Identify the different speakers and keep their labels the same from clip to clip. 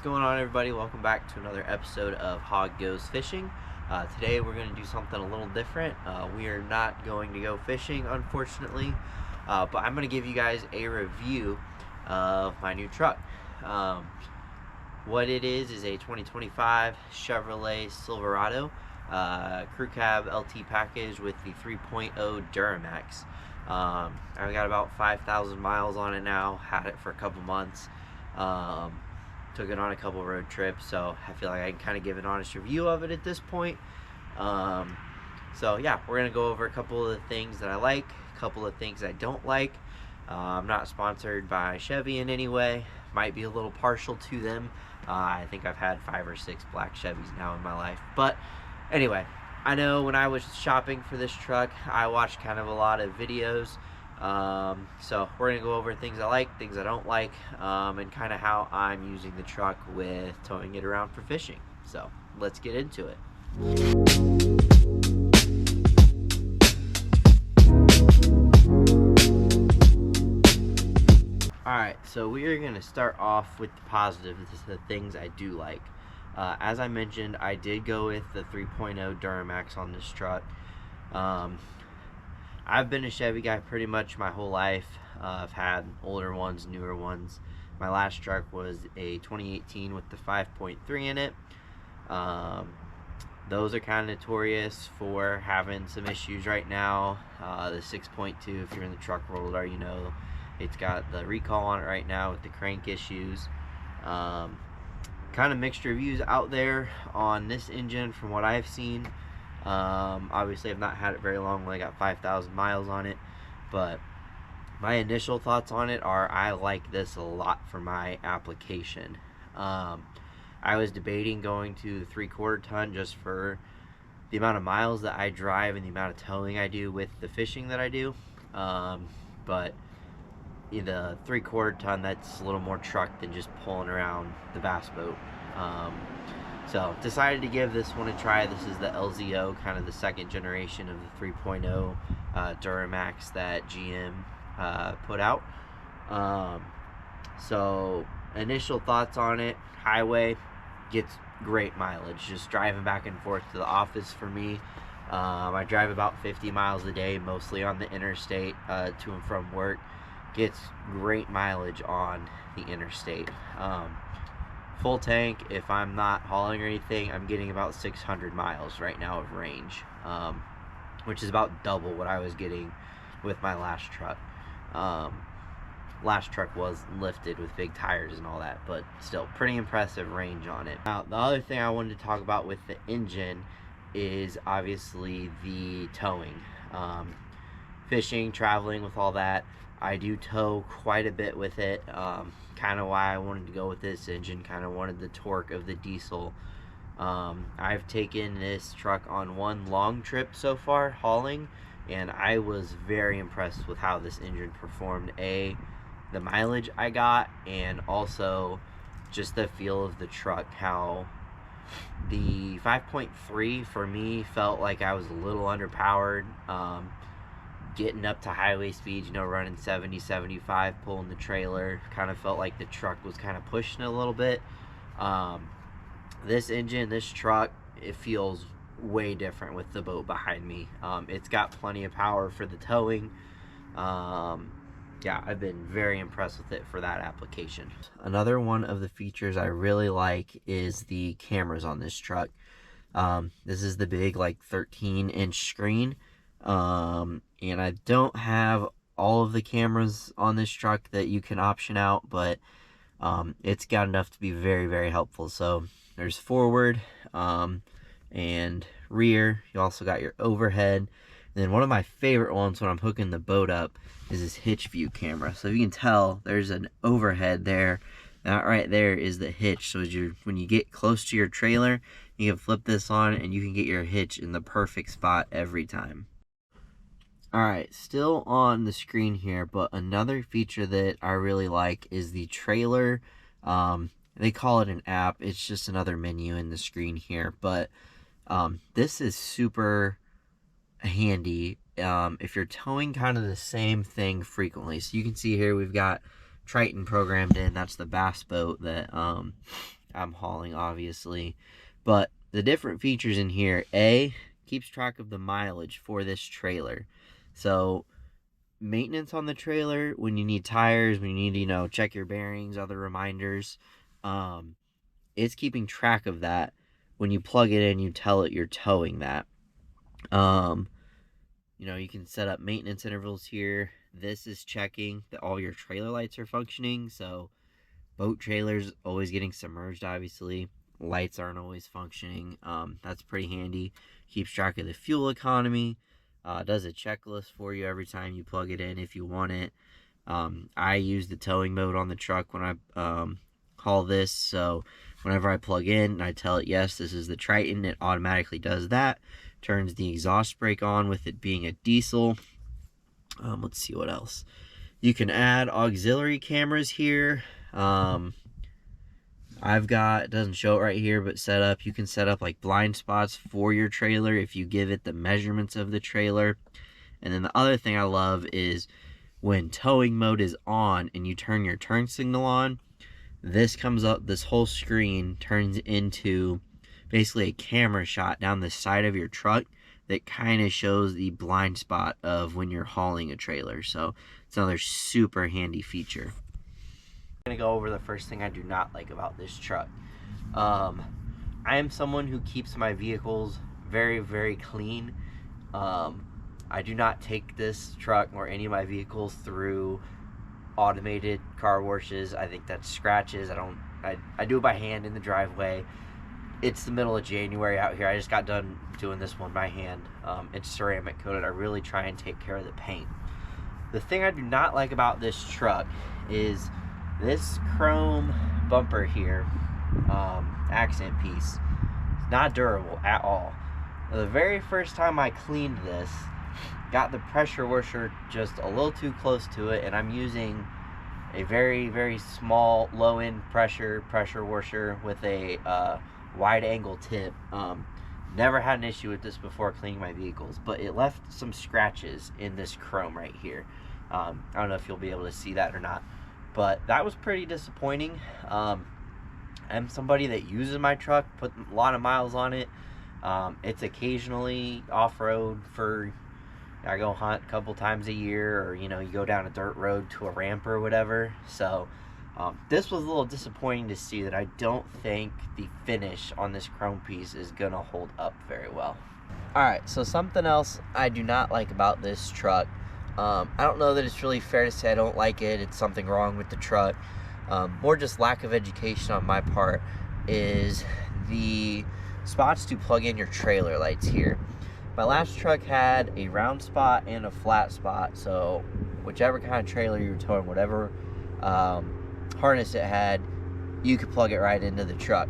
Speaker 1: going on, everybody? Welcome back to another episode of Hawg Goes Fishing. Today we're going to do something a little different. We are not going to go fishing, unfortunately, but I'm going to give you guys a review of my new truck. What it is a 2025 Chevrolet Silverado crew cab LT package with the 3.0 Duramax. I've got about 5,000 miles on it now, had it for a couple months. Took it on a couple road trips, so I feel like I can kind of give an honest review of it at this point. So yeah, we're gonna go over a couple of the things that I like, a couple of things I don't like. I'm not sponsored by Chevy in any way, might be a little partial to them. I think I've had 5 or 6 black Chevys now in my life, but anyway, I know when I was shopping for this truck, I watched kind of a lot of videos. So we're gonna go over things I like, things I don't like, and kind of how I'm using the truck with towing it around for fishing. So let's get into it. Alright, so we are gonna start off with the positives, the things I do like. As I mentioned, I did go with the 3.0 Duramax on this truck. I've been a Chevy guy pretty much my whole life. I've had older ones, newer ones. My last truck was a 2018 with the 5.3 in it. Those are kind of notorious for having some issues right now. The 6.2, if you're in the truck world, you know, it's got the recall on it right now with the crank issues. Kind of mixed reviews out there on this engine from what I've seen. Obviously I've not had it very long, only got 5,000 miles on it, but my initial thoughts on it are I like this a lot for my application. I was debating going to the 3/4 ton just for the amount of miles that I drive and the amount of towing I do with the fishing that I do, but the 3/4 ton, that's a little more truck than just pulling around the bass boat. So decided to give this one a try. This is the LZO, kind of the second generation of the 3.0 Duramax that GM put out. So initial thoughts on it: highway gets great mileage. Just driving back and forth to the office for me. I drive about 50 miles a day, mostly on the interstate to and from work. Gets great mileage on the interstate. Full tank, if I'm not hauling or anything, I'm getting about 600 miles right now of range, which is about double what I was getting with my last truck. Last truck was lifted with big tires and all that, but still pretty impressive range on it. Now, the other thing I wanted to talk about with the engine is obviously the towing. Fishing, traveling with all that, I do tow quite a bit with it. Kind of why I wanted to go with this engine, kind of wanted the torque of the diesel. I've taken this truck on one long trip so far, hauling, and I was very impressed with how this engine performed. The mileage I got, and also just the feel of the truck. How the 5.3 for me felt like I was a little underpowered. Getting up to highway speeds, running 70, 75, pulling the trailer, kind of felt like the truck was kind of pushing it a little bit. This engine, this truck, it feels way different with the boat behind me. It's got plenty of power for the towing. Yeah, I've been very impressed with it for that application. Another one of the features I really like is the cameras on this truck. This is the big 13-inch screen. And I don't have all of the cameras on this truck that you can option out, but it's got enough to be very, very helpful. So there's forward and rear. You also got your overhead. And then one of my favorite ones when I'm hooking the boat up is this hitch view camera. So if you can tell, there's an overhead there. That right there is the hitch. So when you get close to your trailer, you can flip this on and you can get your hitch in the perfect spot every time. Alright, still on the screen here, but another feature that I really like is the trailer. They call it an app. It's just another menu in the screen here, but this is super handy if you're towing kind of the same thing frequently. So you can see here we've got Triton programmed in. That's the bass boat that I'm hauling, obviously. But the different features in here, A, keeps track of the mileage for this trailer. So maintenance on the trailer, when you need tires, when you need to, you know, check your bearings, other reminders, it's keeping track of that. When you plug it in, you tell it you're towing that. You know, you can set up maintenance intervals here. This is checking that all your trailer lights are functioning. So boat trailers always getting submerged, obviously. Lights aren't always functioning. That's pretty handy. Keeps track of the fuel economy. Does a checklist for you every time you plug it in if you want it. I use the towing mode on the truck when I haul this. So whenever I plug in, I tell it, yes, this is the Triton. It automatically does that. Turns the exhaust brake on with it being a diesel. Let's see what else. You can add auxiliary cameras here. I've got, it doesn't show it right here, but you can set up like blind spots for your trailer if you give it the measurements of the trailer. And then the other thing I love is when towing mode is on and you turn your turn signal on, this comes up, this whole screen turns into basically a camera shot down the side of your truck that kind of shows the blind spot of when you're hauling a trailer. So it's another super handy feature. I'm gonna go over the first thing I do not like about this truck. I am someone who keeps my vehicles very, very clean. I do not take this truck or any of my vehicles through automated car washes. I think that's scratches. I do it by hand in the driveway. It's the middle of January out here. I just got done doing this one by hand. It's ceramic coated. I really try and take care of the paint. The thing I do not like about this truck is this chrome bumper here, accent piece. It's not durable at all. The very first time I cleaned this, got the pressure washer just a little too close to it, and I'm using a very, very small low-end pressure washer with a wide angle tip. Never had an issue with this before cleaning my vehicles, but it left some scratches in this chrome right here. I don't know if you'll be able to see that or not, but that was pretty disappointing. I'm somebody that uses my truck, put a lot of miles on it. It's occasionally off-road for, I go hunt a couple times a year, or you know, you go down a dirt road to a ramp or whatever. So this was a little disappointing to see that I don't think the finish on this chrome piece is gonna hold up very well. Alright, so something else I do not like about this truck, I don't know that it's really fair to say I don't like it, it's something wrong with the truck, more just lack of education on my part, is the spots to plug in your trailer lights here. My last truck had a round spot and a flat spot, so whichever kind of trailer you were towing, whatever harness it had, you could plug it right into the truck.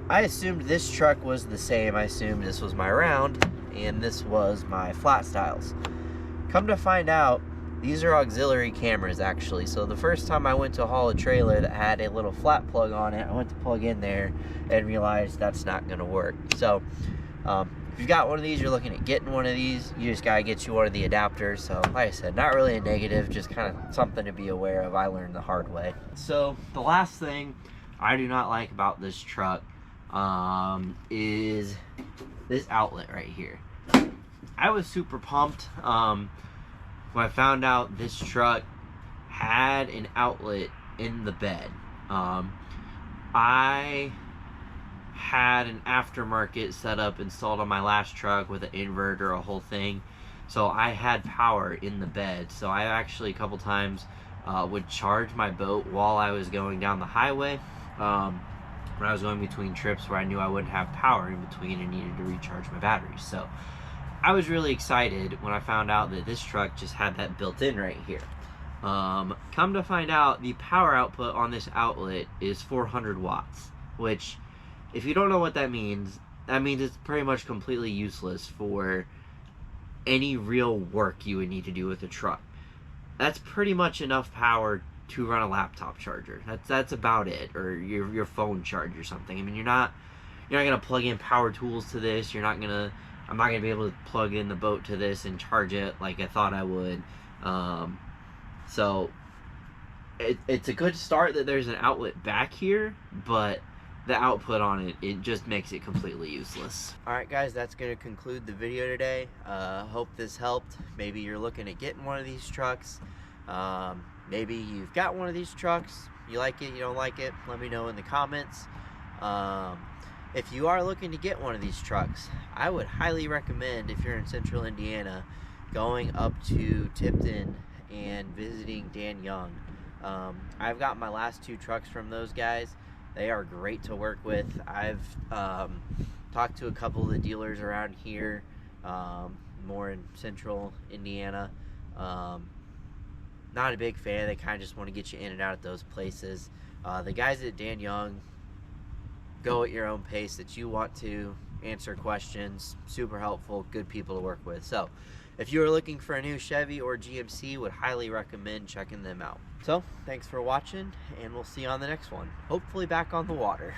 Speaker 1: I assumed this truck was the same. I assumed this was my round and this was my flat styles. Come to find out, these are auxiliary cameras actually. So the first time I went to haul a trailer that had a little flat plug on it, I went to plug in there and realized that's not gonna work. So if you've got one of these, you're looking at getting one of these, you just gotta get you one of the adapters. So like I said, not really a negative, just kind of something to be aware of. I learned the hard way. So the last thing I do not like about this truck is this outlet right here. I was super pumped when I found out this truck had an outlet in the bed. I had an aftermarket setup installed on my last truck with an inverter, a whole thing, so I had power in the bed. So I actually a couple times would charge my boat while I was going down the highway, when I was going between trips where I knew I wouldn't have power in between and needed to recharge my batteries. So I was really excited when I found out that this truck just had that built in right here. Come to find out, the power output on this outlet is 400 watts, which, if you don't know what that means it's pretty much completely useless for any real work you would need to do with a truck. That's pretty much enough power to run a laptop charger. That's about it, or your phone charge or something. I mean, you're not gonna plug in power tools to this. I'm not gonna be able to plug in the boat to this and charge it like I thought I would. So it's a good start that there's an outlet back here, but the output on it, it just makes it completely useless. Alright guys, that's going to conclude the video today. Hope this helped. Maybe you're looking at getting one of these trucks. Maybe you've got one of these trucks, you like it, you don't like it, let me know in the comments. If you are looking to get one of these trucks, I would highly recommend, if you're in central Indiana, going up to Tipton and visiting Dan Young. I've got my last 2 trucks from those guys. They are great to work with. I've talked to a couple of the dealers around here, more in central Indiana. Not a big fan. They kind of just want to get you in and out of those places. The guys at Dan Young go at your own pace that you want to, answer questions, super helpful, good people to work with. So if you are looking for a new Chevy or GMC, would highly recommend checking them out. So thanks for watching, and we'll see you on the next one, hopefully back on the water.